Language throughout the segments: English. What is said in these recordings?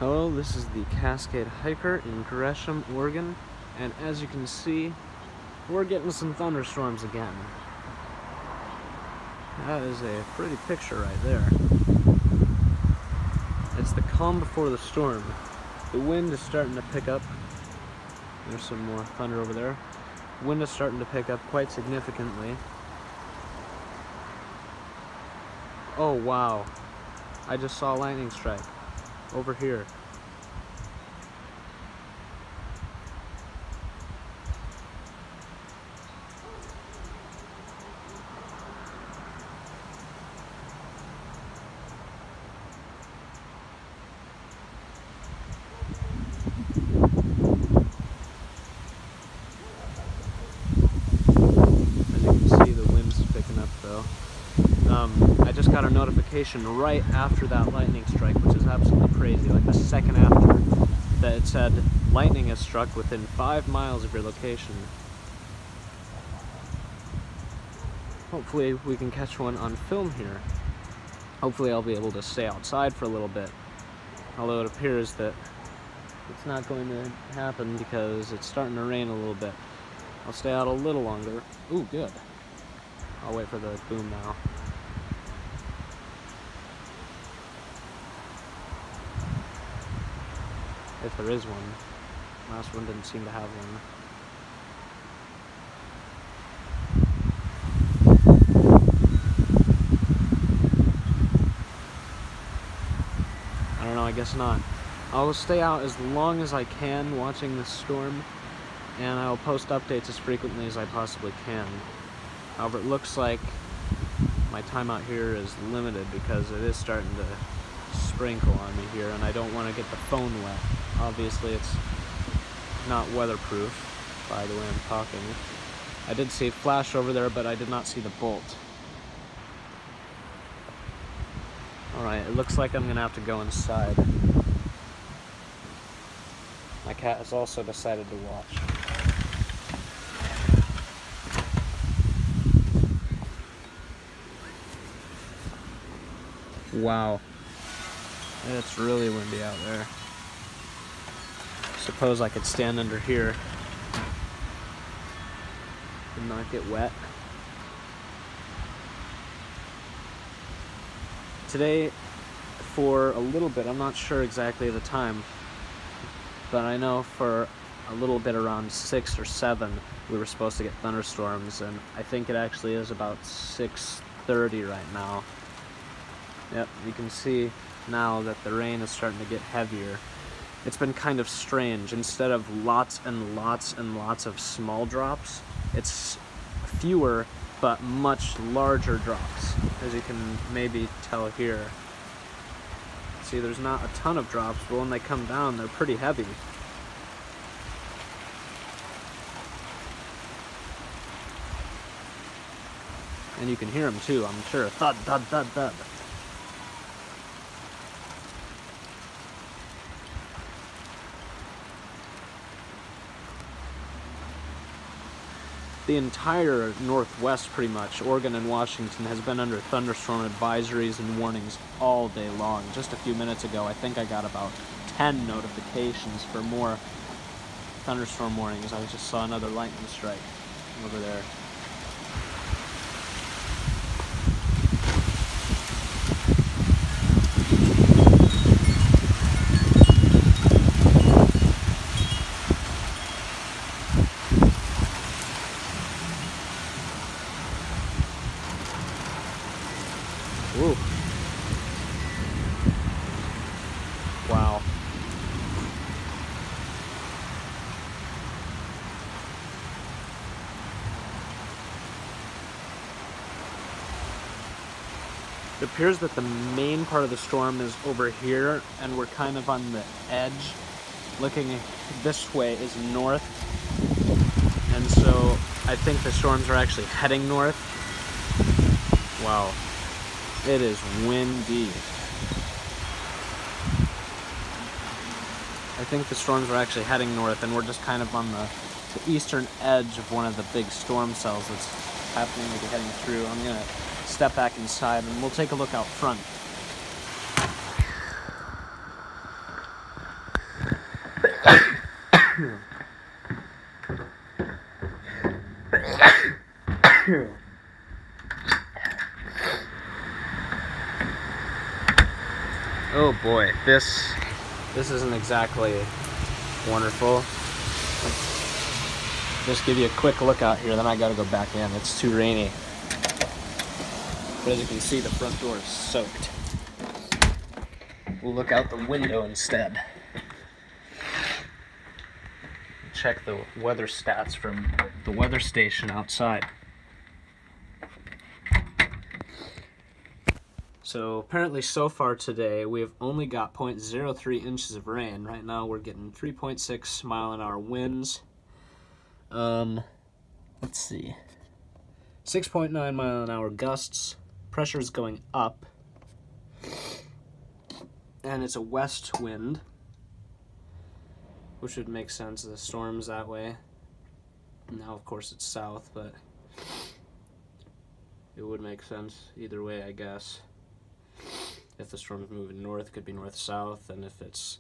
Hello, this is the Cascade Hiker in Gresham, Oregon, and as you can see, we're getting some thunderstorms again. That is a pretty picture right there. It's the calm before the storm. The wind is starting to pick up. There's some more thunder over there. The wind is starting to pick up quite significantly. Oh wow, I just saw a lightning strike over here. As you can see, the wind's picking up though. I just got a notification right after that lightning strike, which is absolutely crazy, like the second after, that it said lightning has struck within 5 miles of your location. Hopefully we can catch one on film here. Hopefully I'll be able to stay outside for a little bit, although it appears that it's not going to happen because it's starting to rain a little bit. I'll stay out a little longer. Ooh, good. I'll wait for the boom now. If there is one. Last one didn't seem to have one. I don't know, I guess not. I'll stay out as long as I can watching this storm, and I'll post updates as frequently as I possibly can. However, it looks like my time out here is limited because it is starting to sprinkle on me here, and I don't want to get the phone wet. Obviously, it's not weatherproof by the way I'm talking. I did see a flash over there, but I did not see the bolt. Alright, it looks like I'm gonna have to go inside. My cat has also decided to watch. Wow. It's really windy out there. Suppose I could stand under here and not get wet. Today, for a little bit, I'm not sure exactly the time, but I know for a little bit around 6 or 7 we were supposed to get thunderstorms, and I think it actually is about 6:30 right now. Yep, you can see now that the rain is starting to get heavier. It's been kind of strange. Instead of lots and lots and lots of small drops, it's fewer but much larger drops, as you can maybe tell here. See, there's not a ton of drops, but when they come down, they're pretty heavy. And you can hear them too, I'm sure. Thud, thud, thud, thud. The entire Northwest, pretty much, Oregon and Washington, has been under thunderstorm advisories and warnings all day long. Just a few minutes ago, I think I got about 10 notifications for more thunderstorm warnings. I just saw another lightning strike over there. Ooh. Wow. It appears that the main part of the storm is over here, and we're kind of on the edge. Looking this way is north, and so I think the storms are actually heading north. Wow. It is windy. I think the storms are actually heading north, and we're just kind of on the eastern edge of one of the big storm cells that's happening to be heading through. I'm gonna step back inside and we'll take a look out front. Oh boy, this isn't exactly wonderful. Just give you a quick look out here, then I gotta go back in. It's too rainy. But as you can see, the front door is soaked. We'll look out the window instead. Check the weather stats from the weather station outside. So apparently so far today we've only got 0.03 inches of rain. Right now we're getting 3.6 mile-an-hour winds. Let's see. 6.9 mile-an-hour gusts. Pressure's going up. And it's a west wind, which would make sense. The storm's that way. Now, of course, it's south, but it would make sense either way, I guess. If the storm's moving north, it could be north-south, and if it's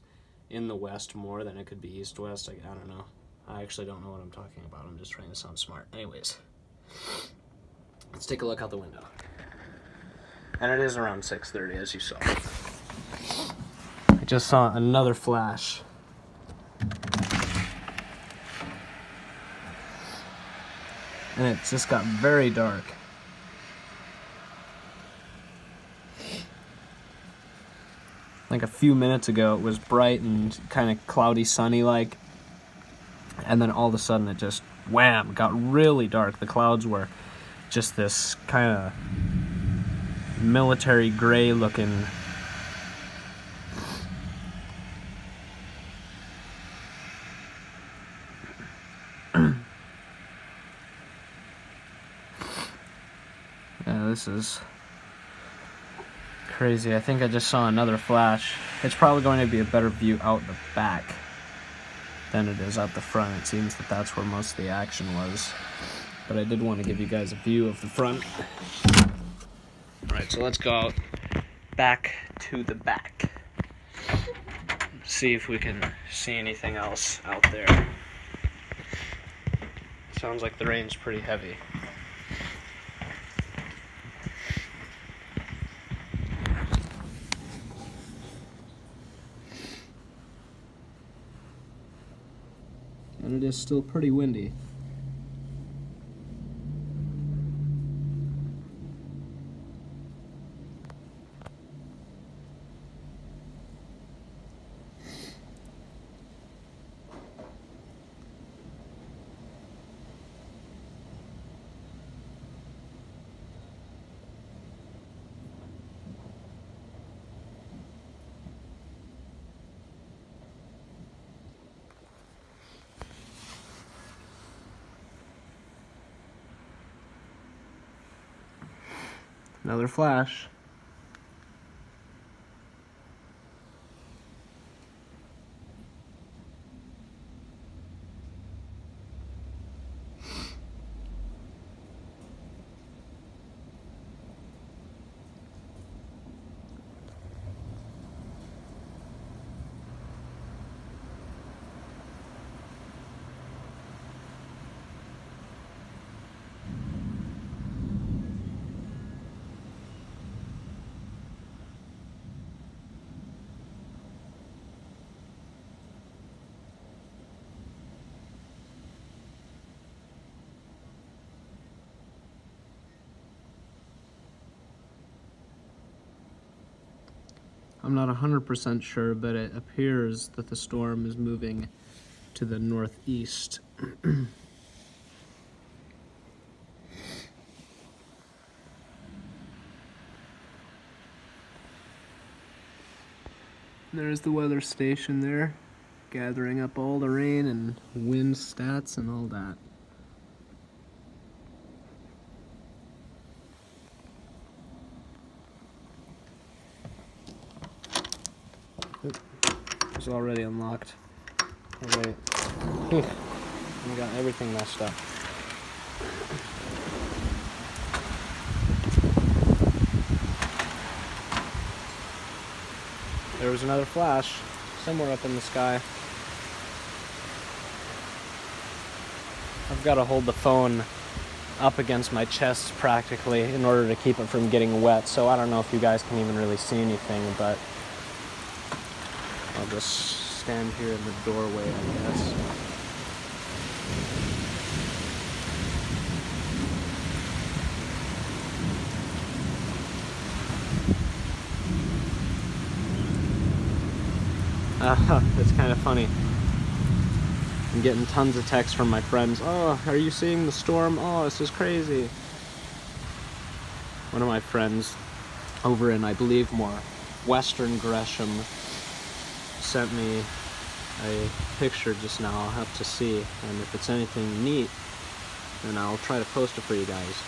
in the west more, then it could be east-west. I don't know. I actually don't know what I'm talking about. I'm just trying to sound smart. Anyways, let's take a look out the window. And it is around 6:30, as you saw. I just saw another flash. And it just got very dark. Like a few minutes ago, it was bright and kind of cloudy, sunny-like. And then all of a sudden, it just, wham, got really dark. The clouds were just this kind of military gray-looking. Yeah, this is crazy. I think I just saw another flash. It's probably going to be a better view out the back than it is out the front. It seems that that's where most of the action was. But I did want to give you guys a view of the front. Alright, so let's go out back to the back. See if we can see anything else out there. Sounds like the rain's pretty heavy. And it is still pretty windy. Another flash. I'm not 100% sure, but it appears that the storm is moving to the northeast. There's the weather station there, gathering up all the rain and wind stats and all that. It's already unlocked. Oh wait. I got everything messed up. There was another flash somewhere up in the sky. I've got to hold the phone up against my chest practically in order to keep it from getting wet, so I don't know if you guys can even really see anything, but I'll just stand here in the doorway, I guess. It's kind of funny. I'm getting tons of texts from my friends. Oh, are you seeing the storm? Oh, this is crazy. One of my friends over in, I believe, more western Gresham sent me a picture just now. I'll have to see, and if it's anything neat, then I'll try to post it for you guys.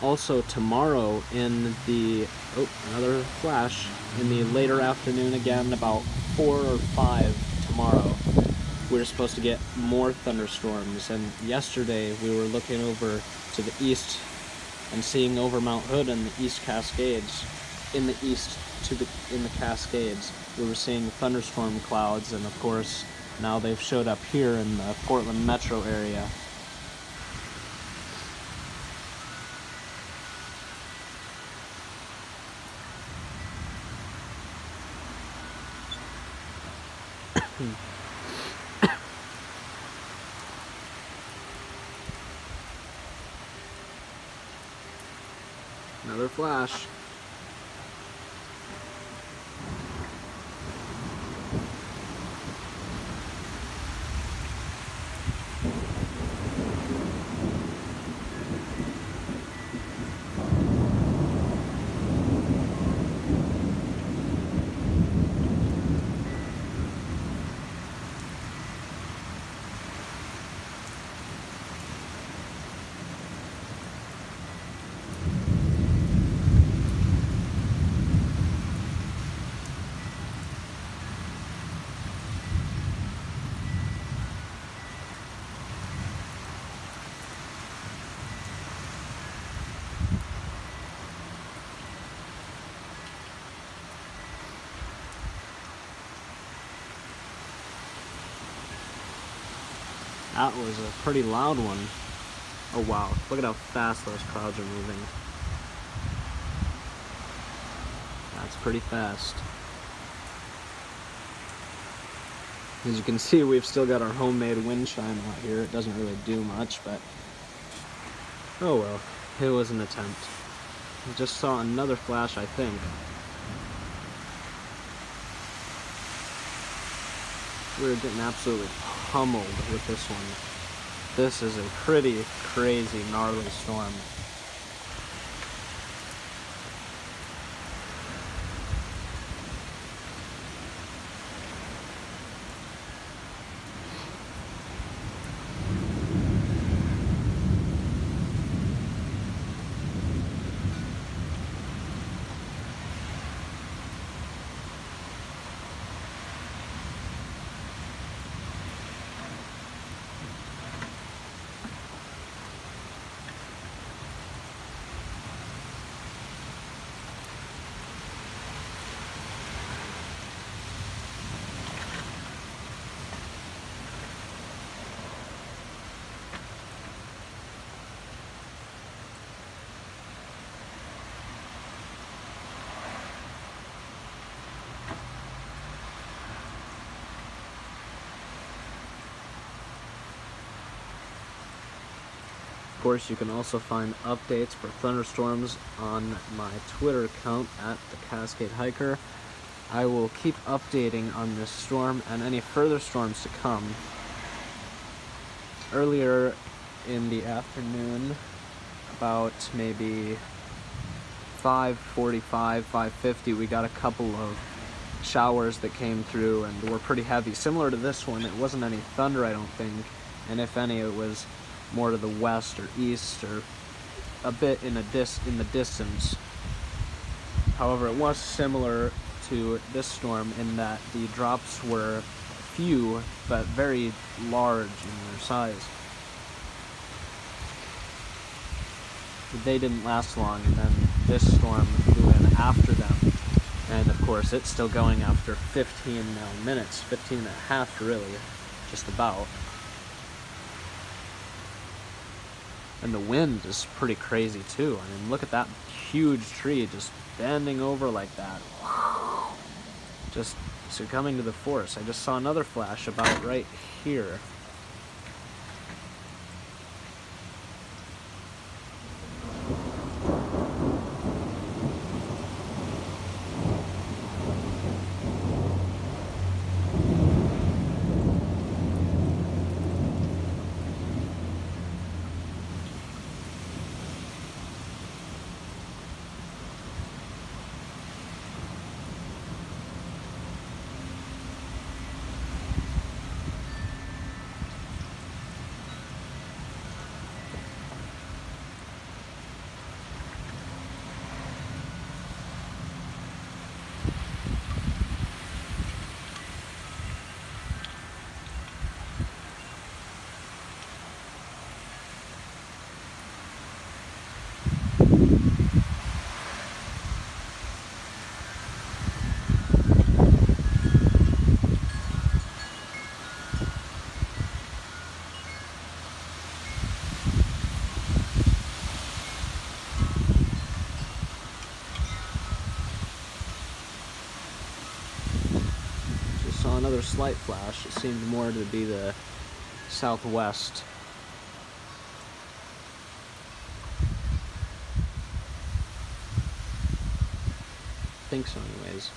Also tomorrow in the, oh, another flash, in the later afternoon again, about 4 or 5 tomorrow, we're supposed to get more thunderstorms. And yesterday we were looking over to the east and seeing over Mount Hood and the East Cascades. In the east in the Cascades, we were seeing thunderstorm clouds, and of course now they've showed up here in the Portland metro area. Another flash. That was a pretty loud one. Oh wow, look at how fast those clouds are moving. That's pretty fast. As you can see, we've still got our homemade wind chime out here. It doesn't really do much, but oh well, it was an attempt. I just saw another flash, I think. We're getting absolutely pummeled with this one. This is a pretty crazy, gnarly storm. Of course, you can also find updates for thunderstorms on my Twitter account at the Cascade Hiker. I will keep updating on this storm and any further storms to come. Earlier in the afternoon, about maybe 5:45, 5:50, we got a couple of showers that came through and were pretty heavy. Similar to this one, it wasn't any thunder, I don't think, and if any, it was more to the west or east or a bit in the distance. However, it was similar to this storm in that the drops were few but very large in their size. They didn't last long, and then this storm flew in after them And of course it's still going after 15 now minutes, 15 and a half really, just about. And the wind is pretty crazy too. I mean, look at that huge tree just bending over like that. Just succumbing to the force. I just saw another flash about right here. Saw another slight flash. It seemed more to be the southwest. I think so anyways.